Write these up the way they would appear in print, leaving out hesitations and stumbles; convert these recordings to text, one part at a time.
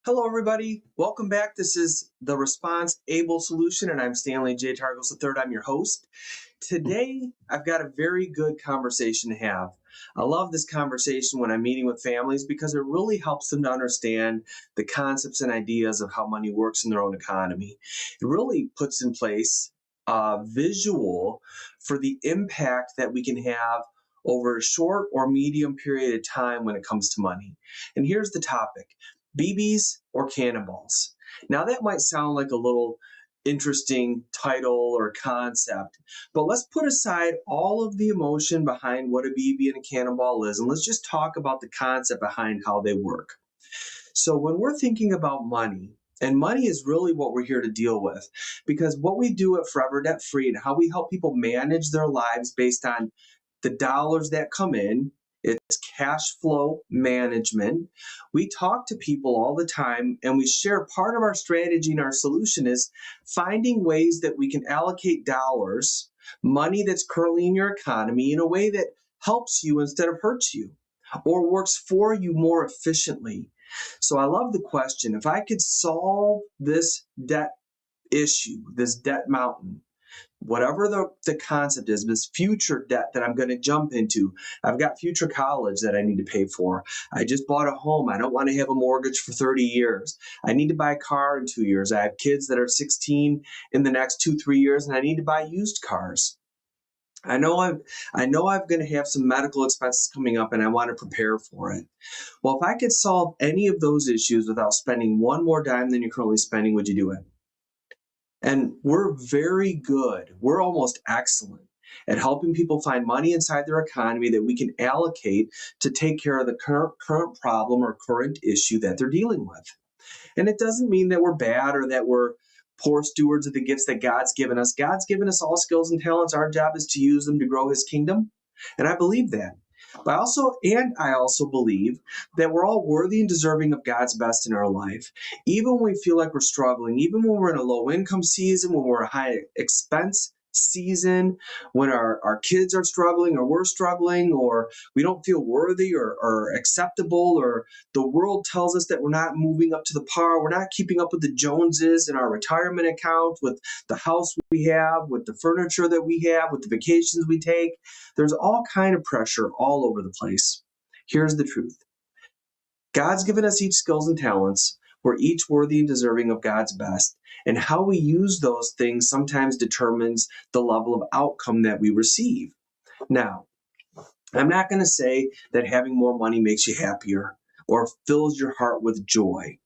Hello, everybody. Welcome back. This is the Response Able Solution, and I'm Stanley J. Targos III. I'm your host. Today, I've got a very good conversation to have. I love this conversation when I'm meeting with families because it really helps them to understand the concepts and ideas of how money works in their own economy. It really puts in place a visual for the impact that we can have over a short or medium period of time when it comes to money. And here's the topic: BBs or cannonballs. Now, that might sound like a little interesting title or concept, but let's put aside all of the emotion behind what a BB and a cannonball is, and let's just talk about the concept behind how they work. So, when we're thinking about money, and money is really what we're here to deal with, because what we do at Forever Debt Free and how we help people manage their lives based on the dollars that come in. It's cash flow management. We talk to people all the time and we share part of our strategy and our solution is finding ways that we can allocate dollars, money that's currently in your economy, in a way that helps you instead of hurts you or works for you more efficiently. So I love the question. If I could solve this debt issue, this debt mountain, whatever the concept is, this future debt that I'm going to jump into. I've got future college that I need to pay for. I just bought a home. I don't want to have a mortgage for 30 years. I need to buy a car in 2 years. I have kids that are 16 in the next 2-3 years, and I need to buy used cars. I know I'm going to have some medical expenses coming up and I want to prepare for it. Well, if I could solve any of those issues without spending one more dime than you're currently spending, would you do it? And we're very good. We're almost excellent at helping people find money inside their economy that we can allocate to take care of the current problem or current issue that they're dealing with. And it doesn't mean that we're bad or that we're poor stewards of the gifts that God's given us. God's given us all skills and talents. Our job is to use them to grow his kingdom. And I believe that. But I also believe that we're all worthy and deserving of God's best in our life. Even when we feel like we're struggling, even when we're in a low income season, when we're a high expense season, when our kids are struggling or we're struggling, or we don't feel worthy or acceptable, or the world tells us that we're not moving up to the par, we're not keeping up with the Joneses in our retirement account, with the house we have, with the furniture that we have, with the vacations we take. There's all kind of pressure all over the place. Here's the truth. God's given us each skills and talents. We're each worthy and deserving of God's best. And how we use those things sometimes determines the level of outcome that we receive. Now, I'm not going to say that having more money makes you happier or fills your heart with joy.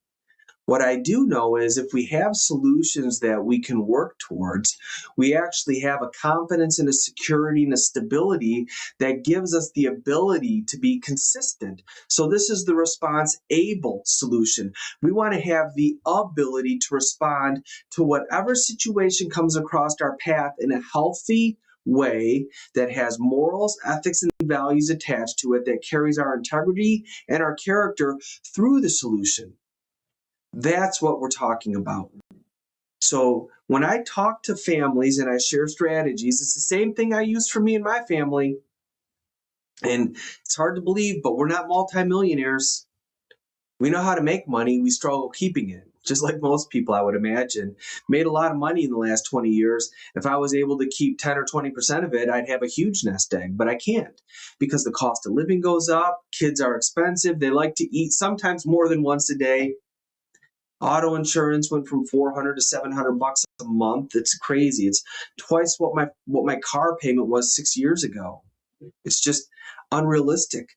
What I do know is if we have solutions that we can work towards, we actually have a confidence and a security and a stability that gives us the ability to be consistent. So this is the response able solution. We want to have the ability to respond to whatever situation comes across our path in a healthy way that has morals, ethics, and values attached to it, that carries our integrity and our character through the solution. That's what we're talking about. So when I talk to families and I share strategies, it's the same thing I use for me and my family. And it's hard to believe, but we're not multimillionaires. We know how to make money. We struggle keeping it, just like most people, I would imagine. Made a lot of money in the last 20 years. If I was able to keep 10 or 20% of it, I'd have a huge nest egg, but I can't because the cost of living goes up. Kids are expensive. They like to eat sometimes more than once a day. Auto insurance went from 400 to 700 bucks a month. It's crazy. It's twice what my car payment was 6 years ago. It's just unrealistic.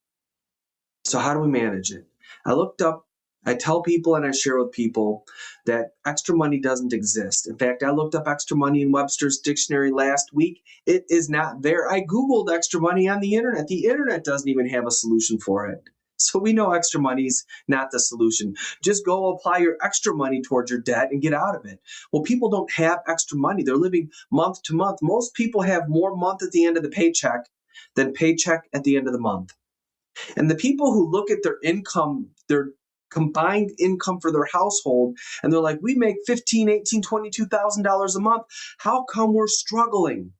So how do we manage it? I tell people and I share with people that extra money doesn't exist. In fact, I looked up extra money in Webster's dictionary last week. It is not there. I Googled extra money on the internet. The internet doesn't even have a solution for it. So we know extra money is not the solution. Just go apply your extra money towards your debt and get out of it. Well, people don't have extra money. They're living month to month. Most people have more month at the end of the paycheck than paycheck at the end of the month. And the people who look at their income, their combined income for their household, and they're like, we make $15,000, $18,000, $22,000 a month. How come we're struggling?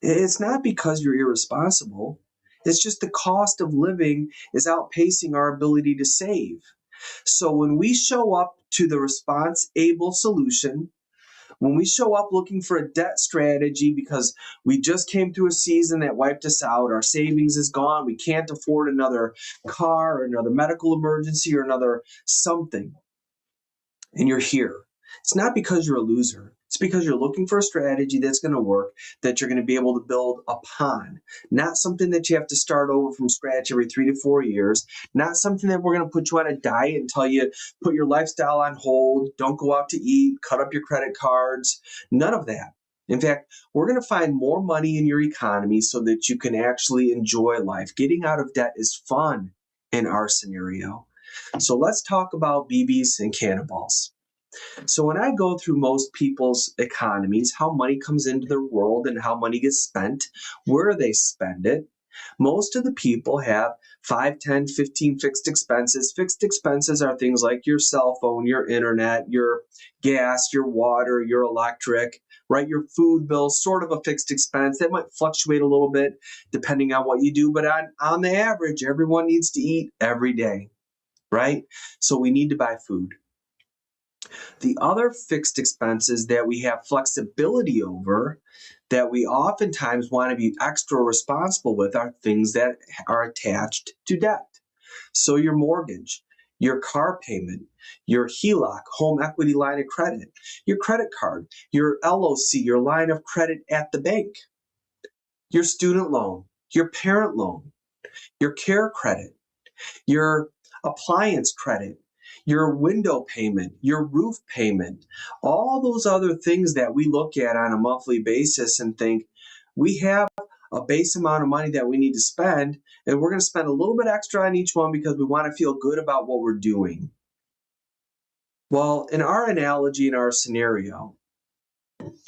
It's not because you're irresponsible. It's just the cost of living is outpacing our ability to save. So when we show up to the response able solution, when we show up looking for a debt strategy because we just came through a season that wiped us out, our savings is gone, we can't afford another car or another medical emergency or another something, and you're here, it's not because you're a loser. It's because you're looking for a strategy that's going to work, that you're going to be able to build upon, not something that you have to start over from scratch every 3 to 4 years, not something that we're going to put you on a diet and tell you put your lifestyle on hold, don't go out to eat, cut up your credit cards, none of that. In fact, we're going to find more money in your economy so that you can actually enjoy life. Getting out of debt is fun in our scenario. So let's talk about BBs and cannonballs. So when I go through most people's economies, how money comes into their world and how money gets spent, where they spend it, most of the people have 5, 10, 15 fixed expenses. Fixed expenses are things like your cell phone, your internet, your gas, your water, your electric, right? Your food bill, sort of a fixed expense. That might fluctuate a little bit depending on what you do, but on the average, everyone needs to eat every day, right? So we need to buy food. The other fixed expenses that we have flexibility over, that we oftentimes want to be extra responsible with, are things that are attached to debt. So your mortgage, your car payment, your HELOC, home equity line of credit, your credit card, your LOC, your line of credit at the bank, your student loan, your parent loan, your care credit, your appliance credit, your window payment, your roof payment, all those other things that we look at on a monthly basis and think we have a base amount of money that we need to spend, and we're going to spend a little bit extra on each one because we want to feel good about what we're doing. Well, in our analogy, in our scenario,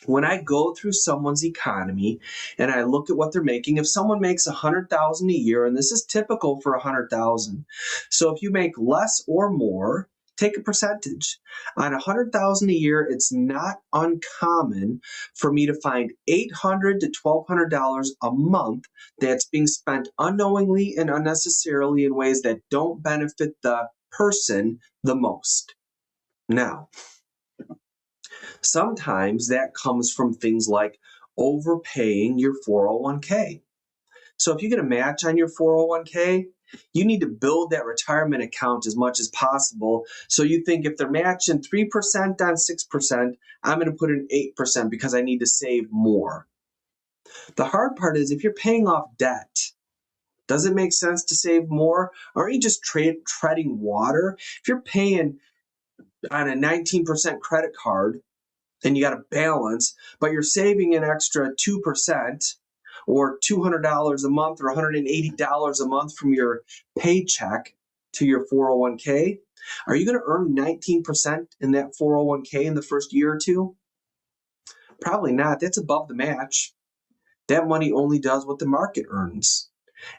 when I go through someone's economy and I look at what they're making, if someone makes 100,000 a year, and this is typical for 100,000, so if you make less or more, take a percentage. On 100,000 a year, it's not uncommon for me to find $800 to $1,200 a month that's being spent unknowingly and unnecessarily in ways that don't benefit the person the most. Now, sometimes that comes from things like overpaying your 401k. So if you get a match on your 401k, you need to build that retirement account as much as possible. So you think if they're matching 3% on 6%, I'm going to put in 8% because I need to save more. The hard part is if you're paying off debt, does it make sense to save more? Or are you just treading water? If you're paying on a 19% credit card, and you got a balance, but you're saving an extra 2% or $200 a month or $180 a month from your paycheck to your 401k, are you going to earn 19% in that 401k in the first year or two? Probably not. That's above the match. That money only does what the market earns.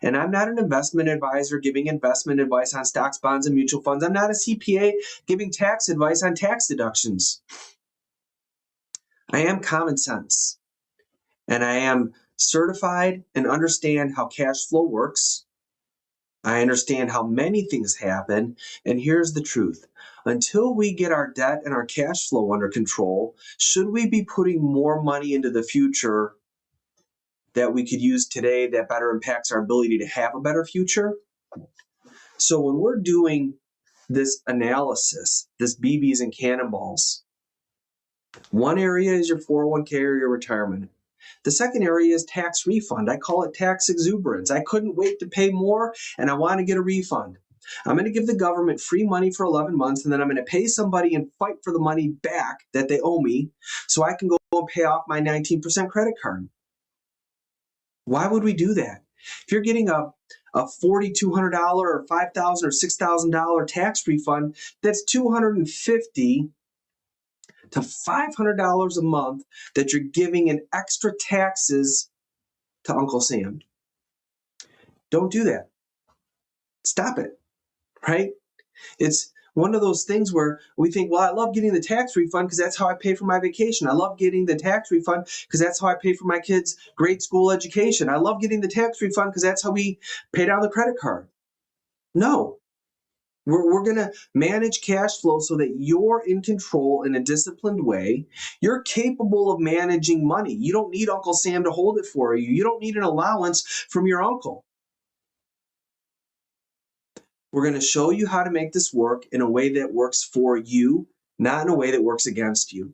And I'm not an investment advisor giving investment advice on stocks, bonds, and mutual funds. I'm not a CPA giving tax advice on tax deductions. I am common sense, and I am certified and understand how cash flow works. I understand how many things happen, and here's the truth. Until we get our debt and our cash flow under control, should we be putting more money into the future that we could use today that better impacts our ability to have a better future? So when we're doing this analysis, this BBs and cannonballs, one area is your 401k or your retirement. The second area is tax refund. I call it tax exuberance. I couldn't wait to pay more and I want to get a refund. I'm going to give the government free money for 11 months and then I'm going to pay somebody and fight for the money back that they owe me so I can go and pay off my 19% credit card. Why would we do that? If you're getting a $4,200 or $5,000 or $6,000 tax refund, that's $250 to $500 a month that you're giving in extra taxes to Uncle Sam. Don't do that. Stop it, right? It's one of those things where we think, well, I love getting the tax refund because that's how I pay for my vacation. I love getting the tax refund because that's how I pay for my kids' grade school education. I love getting the tax refund because that's how we pay down the credit card. No, We're going to manage cash flow so that you're in control in a disciplined way. You're capable of managing money. You don't need Uncle Sam to hold it for you. You don't need an allowance from your uncle. We're going to show you how to make this work in a way that works for you, not in a way that works against you.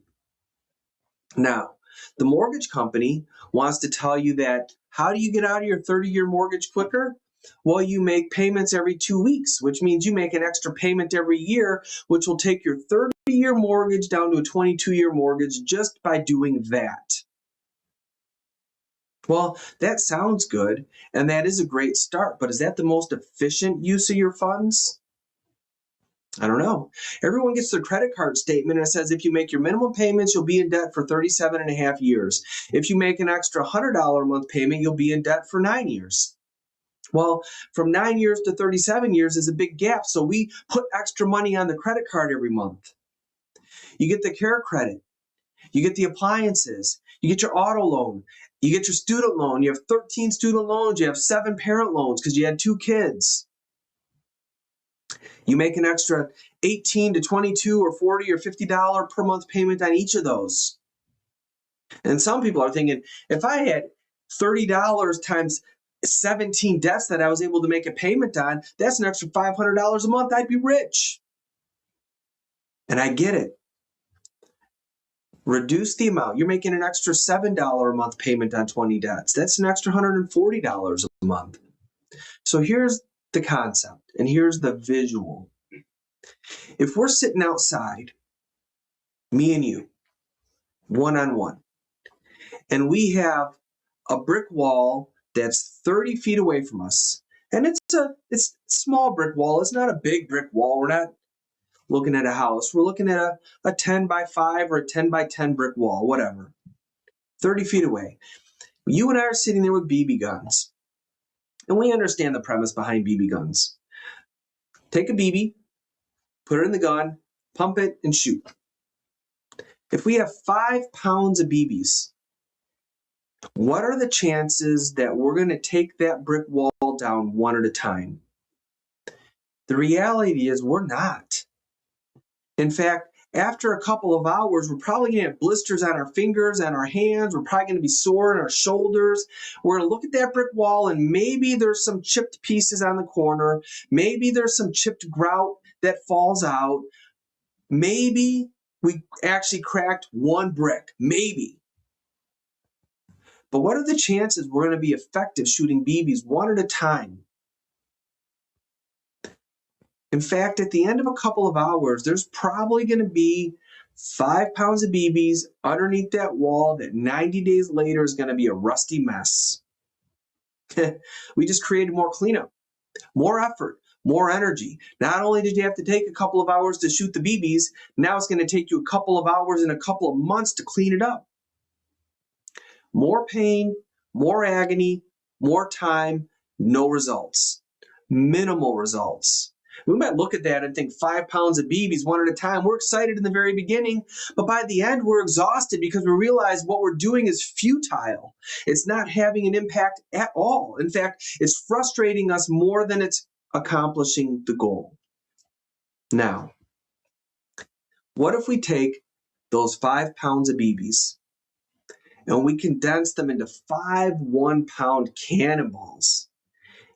Now, the mortgage company wants to tell you that how do you get out of your 30-year mortgage quicker? Well, you make payments every 2 weeks, which means you make an extra payment every year, which will take your 30-year mortgage down to a 22-year mortgage just by doing that. Well, that sounds good, and that is a great start, but is that the most efficient use of your funds? I don't know. Everyone gets their credit card statement and it says if you make your minimum payments, you'll be in debt for 37 and a half years. If you make an extra $100 a month payment, you'll be in debt for 9 years. Well, from 9 years to 37 years is a big gap, so we put extra money on the credit card every month. You get the care credit, you get the appliances, you get your auto loan, you get your student loan, you have 13 student loans, you have 7 parent loans because you had 2 kids. You make an extra $18 to $22 or $40 or $50 per month payment on each of those. And some people are thinking, if I had $30 times 17 debts that I was able to make a payment on, that's an extra $500 a month. I'd be rich. And I get it. Reduce the amount. You're making an extra $7 a month payment on 20 debts. That's an extra $140 a month. So here's the concept, and here's the visual. If we're sitting outside, me and you, one-on-one, and we have a brick wall that's 30 feet away from us, and it's a small brick wall. It's not a big brick wall. We're not looking at a house. We're looking at a 10 by 5 or a 10 by 10 brick wall, whatever, 30 feet away. You and I are sitting there with BB guns, and we understand the premise behind BB guns. Take a BB, put it in the gun, pump it, and shoot. If we have 5 pounds of BBs, what are the chances that we're going to take that brick wall down one at a time? The reality is we're not. In fact, after a couple of hours, we're probably going to have blisters on our fingers and our hands. We're probably going to be sore in our shoulders. We're going to look at that brick wall and maybe there's some chipped pieces on the corner. Maybe there's some chipped grout that falls out. Maybe we actually cracked one brick. Maybe. But what are the chances we're going to be effective shooting BBs one at a time? In fact, at the end of a couple of hours, there's probably going to be 5 pounds of BBs underneath that wall that 90 days later is going to be a rusty mess. We just created more cleanup, more effort, more energy. Not only did you have to take a couple of hours to shoot the BBs, now it's going to take you a couple of hours and a couple of months to clean it up. More pain, more agony, more time, no results. Minimal results. We might look at that and think 5 pounds of BBs one at a time. We're excited in the very beginning, but by the end, we're exhausted because we realize what we're doing is futile. It's not having an impact at all. In fact, it's frustrating us more than it's accomplishing the goal. Now, what if we take those 5 pounds of BBs and we condense them into 5 1-pound cannonballs?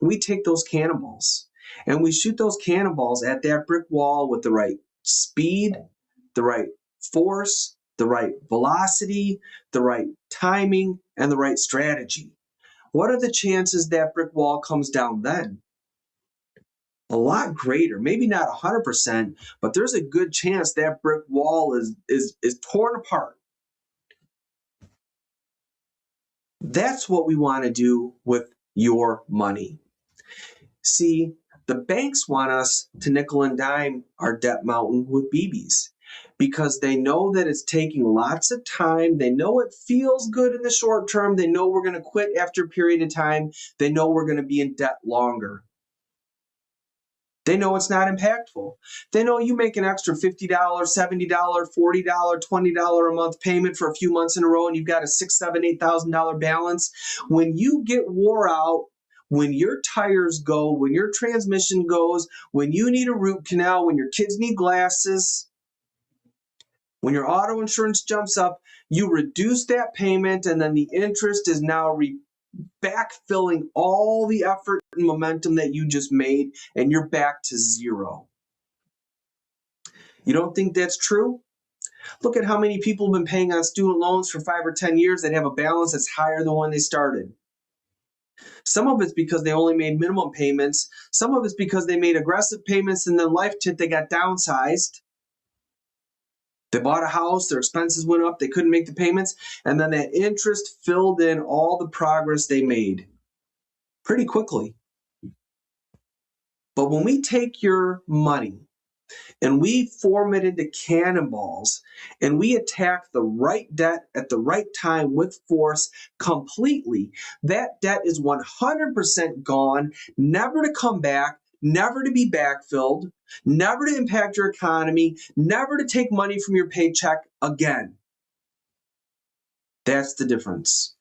And we take those cannonballs and we shoot those cannonballs at that brick wall with the right speed, the right force, the right velocity, the right timing, and the right strategy. What are the chances that brick wall comes down then? A lot greater, maybe not 100%, but there's a good chance that brick wall is torn apart. That's what we want to do with your money. See, the banks want us to nickel and dime our debt mountain with BBs because they know that it's taking lots of time. They know it feels good in the short term. They know we're going to quit after a period of time. They know we're going to be in debt longer. They know it's not impactful. They know you make an extra $50, $70, $40, $20 a month payment for a few months in a row and you've got a $6,000, $7,000, $8,000 balance. When you get wore out, when your tires go, when your transmission goes, when you need a root canal, when your kids need glasses, when your auto insurance jumps up, you reduce that payment, and then the interest is now backfilling all the effort and momentum that you just made, and you're back to zero. You don't think that's true? Look at how many people have been paying on student loans for 5 or 10 years that have a balance that's higher than when they started. Some of it's because they only made minimum payments. Some of it's because they made aggressive payments, and then life hit, they got downsized. They bought a house, their expenses went up, they couldn't make the payments, and then that interest filled in all the progress they made pretty quickly. But when we take your money and we form it into cannonballs and we attack the right debt at the right time with force completely, that debt is 100% gone, never to come back, never to be backfilled, never to impact your economy, never to take money from your paycheck again. That's the difference.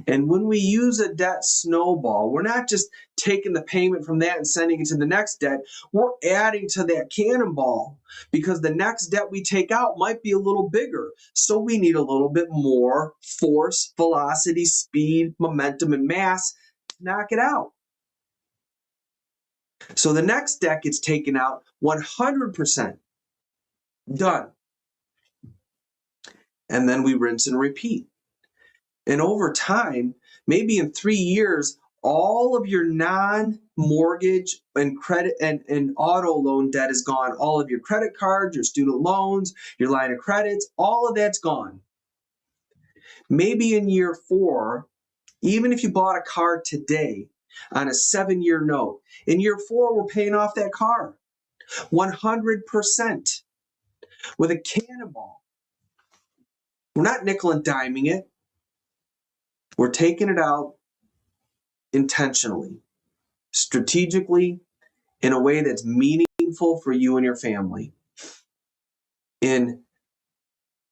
And when we use a debt snowball, we're not just taking the payment from that and sending it to the next debt. We're adding to that cannonball because the next debt we take out might be a little bigger. So we need a little bit more force, velocity, speed, momentum, and mass to knock it out. So the next debt gets taken out 100%. Done. And then we rinse and repeat. And over time, maybe in 3 years, all of your non-mortgage and credit and auto loan debt is gone. All of your credit cards, your student loans, your line of credits, all of that's gone. Maybe in year 4, even if you bought a car today on a 7-year note, in year 4, we're paying off that car 100% with a cannonball. We're not nickel and diming it. We're taking it out intentionally, strategically, in a way that's meaningful for you and your family. In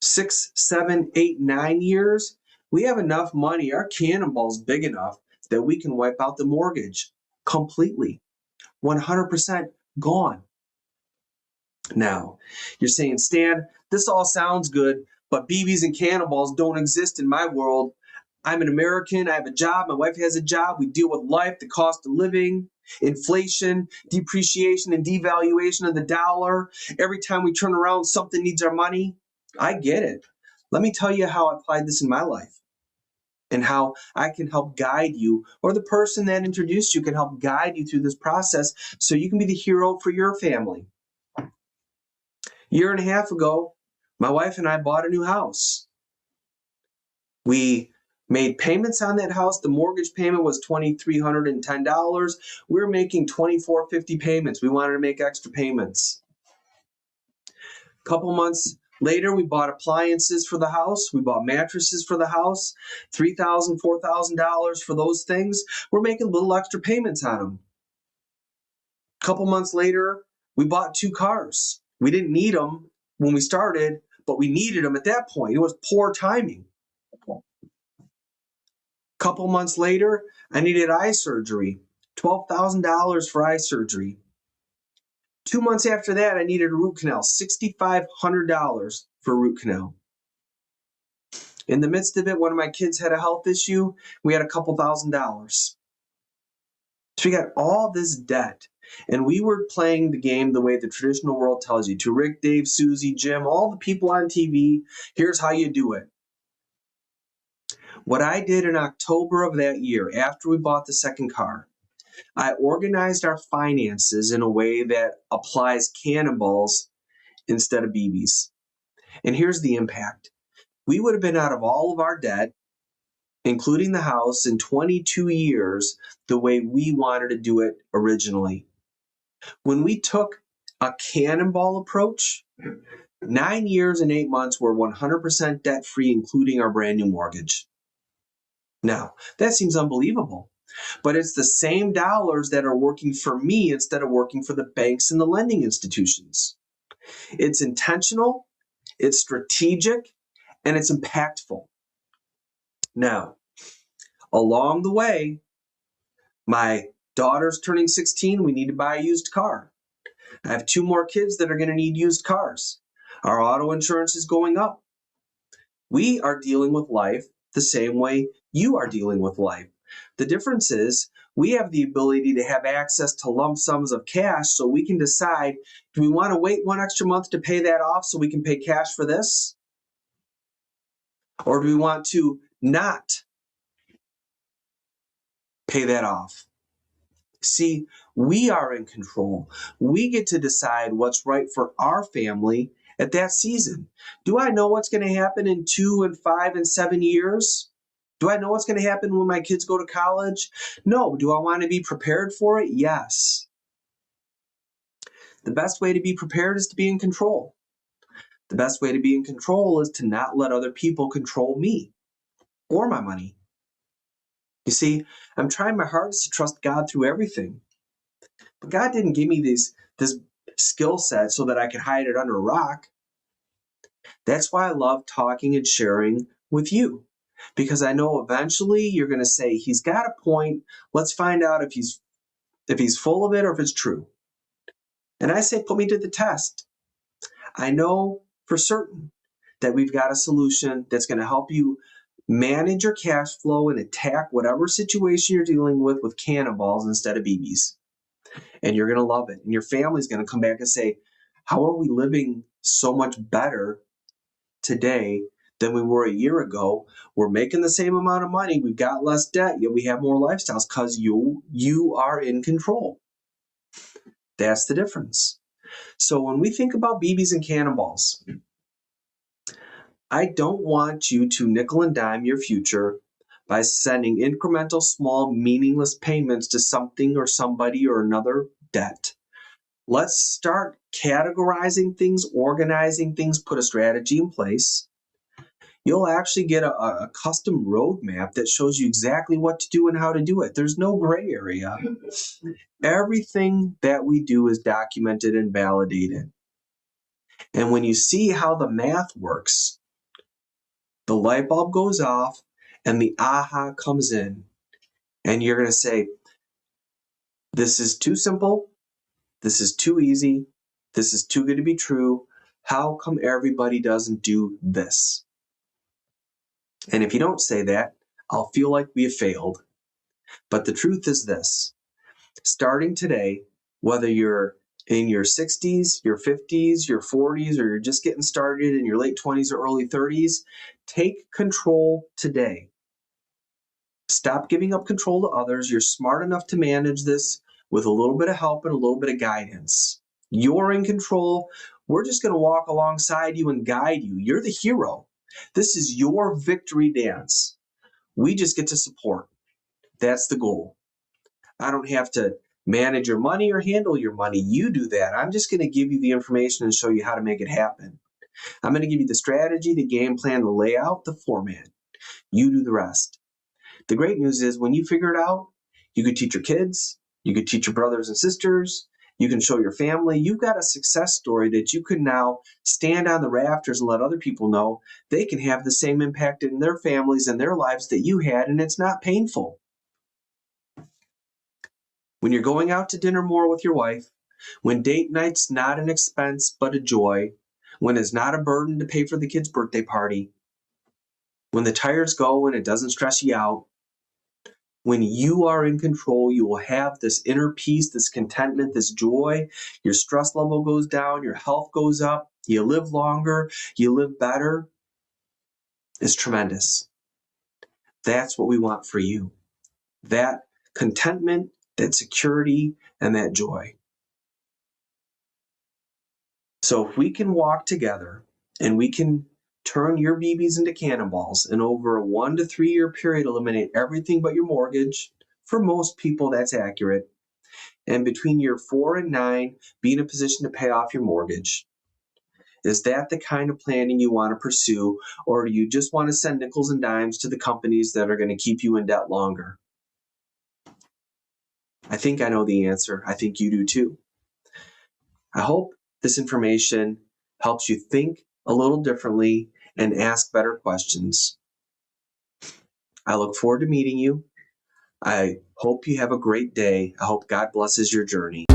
6, 7, 8, 9 years, we have enough money, our cannonball's big enough that we can wipe out the mortgage completely, 100% gone. Now, you're saying, Stan, this all sounds good, but BBs and cannonballs don't exist in my world. I'm an American, I have a job, my wife has a job, we deal with life, the cost of living, inflation, depreciation and devaluation of the dollar. Every time we turn around, something needs our money. I get it. Let me tell you how I applied this in my life and how I can help guide you, or the person that introduced you can help guide you through this process so you can be the hero for your family. A year and a half ago, my wife and I bought a new house. We made payments on that house. The mortgage payment was $2,310. We were making $2,450 payments. We wanted to make extra payments. A couple months later, we bought appliances for the house. We bought mattresses for the house, $3,000, $4,000 for those things. We're making little extra payments on them. A couple months later, we bought 2 cars. We didn't need them when we started, but we needed them at that point. It was poor timing. Couple months later, I needed eye surgery, $12,000 for eye surgery. 2 months after that, I needed a root canal, $6,500 for a root canal. In the midst of it, one of my kids had a health issue. We had a couple $1,000s. So we got all this debt, and we were playing the game the way the traditional world tells you to. Rick, Dave, Susie, Jim, all the people on TV, here's how you do it. What I did in October of that year, after we bought the second car, I organized our finances in a way that applies cannonballs instead of BBs. And here's the impact. We would have been out of all of our debt, including the house, in 22 years the way we wanted to do it originally. When we took a cannonball approach, 9 years and 8 months were 100% debt-free, including our brand new mortgage. Now, that seems unbelievable, but it's the same dollars that are working for me instead of working for the banks and the lending institutions. It's intentional, it's strategic, and it's impactful. Now, along the way, My daughter's turning 16. We need to buy a used car. I have 2 more kids that are going to need used cars. Our auto insurance is going up. We are dealing with life the same way you are dealing with life. The difference is we have the ability to have access to lump sums of cash so we can decide, do we want to wait 1 extra month to pay that off so we can pay cash for this? Or do we want to not pay that off? See, we are in control. We get to decide what's right for our family at that season. Do I know what's going to happen in 2 and 5 and 7 years? Do I know what's going to happen when my kids go to college? No. Do I want to be prepared for it? Yes. The best way to be prepared is to be in control. The best way to be in control is to not let other people control me or my money. You see, I'm trying my hardest to trust God through everything. But God didn't give me this skill set so that I could hide it under a rock. That's why I love talking and sharing with you, because I know eventually you're going to say, he's got a point. Let's find out if he's full of it or if it's true. And I say, put me to the test. I know for certain that we've got a solution that's going to help you manage your cash flow and attack whatever situation you're dealing with cannonballs instead of BBs. And you're going to love it. And your family's going to come back and say, how are we living so much better today than we were a year ago? We're making the same amount of money. We've got less debt, yet we have more lifestyles because you are in control. That's the difference. So when we think about BBs and cannonballs, I don't want you to nickel and dime your future by sending incremental, small, meaningless payments to something or somebody or another debt. Let's start categorizing things, organizing things, put a strategy in place. You'll actually get a custom roadmap that shows you exactly what to do and how to do it. There's no gray area. Everything that we do is documented and validated. And when you see how the math works, the light bulb goes off and the aha comes in. And you're going to say, this is too simple. This is too easy. This is too good to be true. How come everybody doesn't do this? And if you don't say that, I'll feel like we have failed. But the truth is this: starting today, whether you're in your 60s, your 50s, your 40s, or you're just getting started in your late 20s or early 30s, take control today. Stop giving up control to others. You're smart enough to manage this with a little bit of help and a little bit of guidance. You're in control. We're just going to walk alongside you and guide you. You're the hero. This is your victory dance. We just get to support. That's the goal. I don't have to manage your money or handle your money. You do that. I'm just going to give you the information and show you how to make it happen. I'm going to give you the strategy, the game plan, the layout, the format. You do the rest. The great news is when you figure it out, you could teach your kids, you could teach your brothers and sisters, you can show your family. You've got a success story that you can now stand on the rafters and let other people know they can have the same impact in their families and their lives that you had, and it's not painful. When you're going out to dinner more with your wife, when date night's not an expense but a joy, when it's not a burden to pay for the kid's birthday party, when the tires go and it doesn't stress you out, when you are in control, you will have this inner peace, this contentment, this joy. Your stress level goes down, your health goes up, you live longer, you live better. It's tremendous. That's what we want for you. That contentment, that security, and that joy. So if we can walk together and we can turn your BBs into cannonballs and over a 1 to 3 year period eliminate everything but your mortgage, for most people that's accurate, and between year 4 and 9 be in a position to pay off your mortgage. Is that the kind of planning you want to pursue, or do you just want to send nickels and dimes to the companies that are going to keep you in debt longer? I think I know the answer. I think you do too. I hope this information helps you think a little differently and ask better questions. I look forward to meeting you. I hope you have a great day. I hope God blesses your journey.